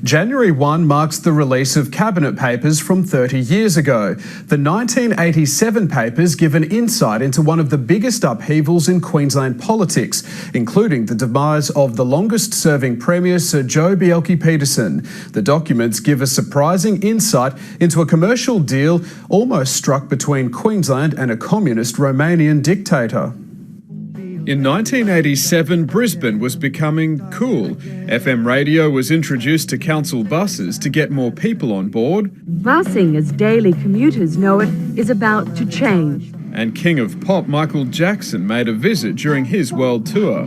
January 1 marks the release of Cabinet papers from 30 years ago. The 1987 papers give an insight into one of the biggest upheavals in Queensland politics, including the demise of the longest-serving Premier Sir Joh Bjelke-Petersen. The documents give a surprising insight into a commercial deal almost struck between Queensland and a communist Romanian dictator. In 1987, Brisbane was becoming cool. FM radio was introduced to council buses to get more people on board. Busing, as daily commuters know it, is about to change. And King of Pop Michael Jackson made a visit during his world tour.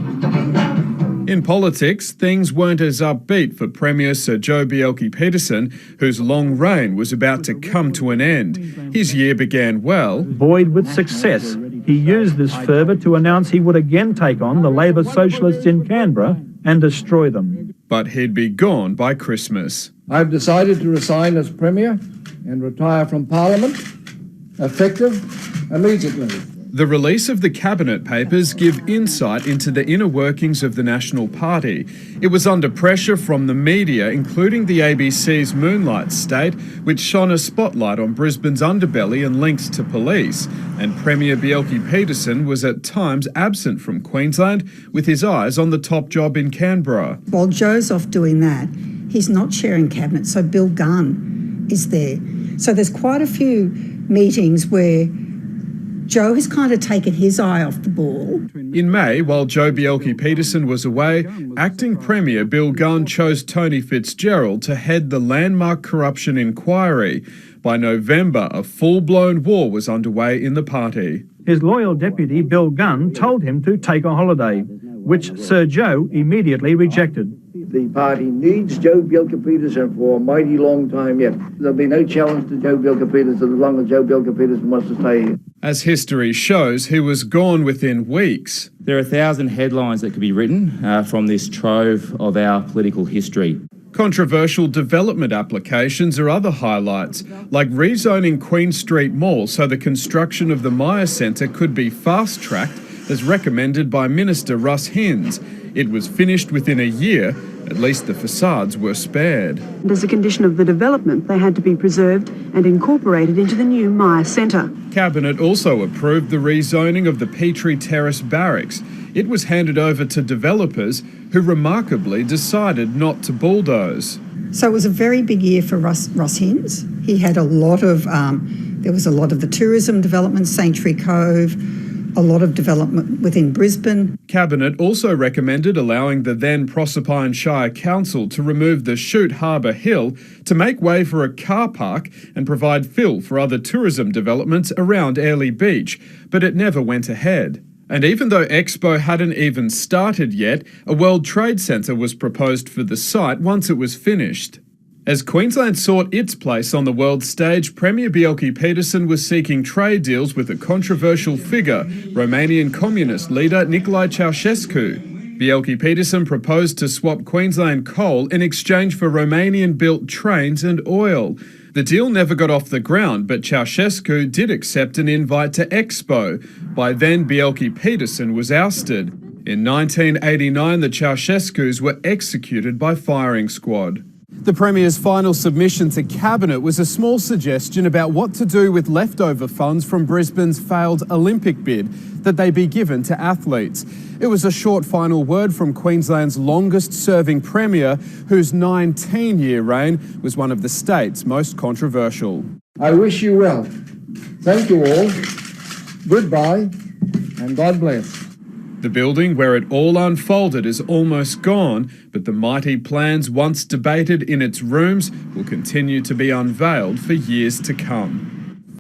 In politics, things weren't as upbeat for Premier Sir Joh Bjelke-Petersen, whose long reign was about to come to an end. His year began well. Buoyed with success, he used this fervour to announce he would again take on the Labor Socialists in Canberra and destroy them. But he'd be gone by Christmas. I've decided to resign as Premier and retire from Parliament, effective immediately. The release of the Cabinet papers give insight into the inner workings of the National Party. It was under pressure from the media, including the ABC's Moonlight State, which shone a spotlight on Brisbane's underbelly and links to police. And Premier Bjelke-Petersen was at times absent from Queensland, with his eyes on the top job in Canberra. While Joh's off doing that, he's not chairing Cabinet, so Bill Gunn is there. So there's quite a few meetings where Joh has kind of taken his eye off the ball. In May, while Joh Bjelke-Petersen was away, acting Premier Bill Gunn chose Tony Fitzgerald to head the landmark corruption inquiry. By November, a full-blown war was underway in the party. His loyal deputy Bill Gunn told him to take a holiday, which Sir Joh immediately rejected. The party needs Joh Bjelke-Petersen for a mighty long time yet. There'll be no challenge to Joh Bjelke-Petersen as long as Joh Bjelke-Petersen wants to stay here. As history shows, he was gone within weeks. There are 1,000 headlines that could be written from this trove of our political history. Controversial development applications are other highlights, like rezoning Queen Street Mall so the construction of the Myer Centre could be fast-tracked as recommended by Minister Russ Hinds. It was finished within a year. At least the facades were spared. And as a condition of the development, they had to be preserved and incorporated into the new Myer Centre. Cabinet also approved the rezoning of the Petrie Terrace Barracks. It was handed over to developers who remarkably decided not to bulldoze. So it was a very big year for Russ Hinds. He had a lot of, there was a lot of the tourism development, Sanctuary Cove, a lot of development within Brisbane. Cabinet also recommended allowing the then Proserpine Shire Council to remove the Chute Harbour Hill to make way for a car park and provide fill for other tourism developments around Airlie Beach, but it never went ahead. And even though Expo hadn't even started yet, a World Trade Centre was proposed for the site once it was finished. As Queensland sought its place on the world stage, Premier Bjelke-Petersen was seeking trade deals with a controversial figure, Romanian communist leader Nicolae Ceausescu. Bjelke-Petersen proposed to swap Queensland coal in exchange for Romanian-built trains and oil. The deal never got off the ground, but Ceausescu did accept an invite to Expo. By then, Bjelke-Petersen was ousted. In 1989, the Ceausescus were executed by firing squad. The Premier's final submission to Cabinet was a small suggestion about what to do with leftover funds from Brisbane's failed Olympic bid, that they be given to athletes. It was a short final word from Queensland's longest-serving Premier, whose 19-year reign was one of the state's most controversial. I wish you well. Thank you all. Goodbye, and God bless. The building where it all unfolded is almost gone, but the mighty plans once debated in its rooms will continue to be unveiled for years to come.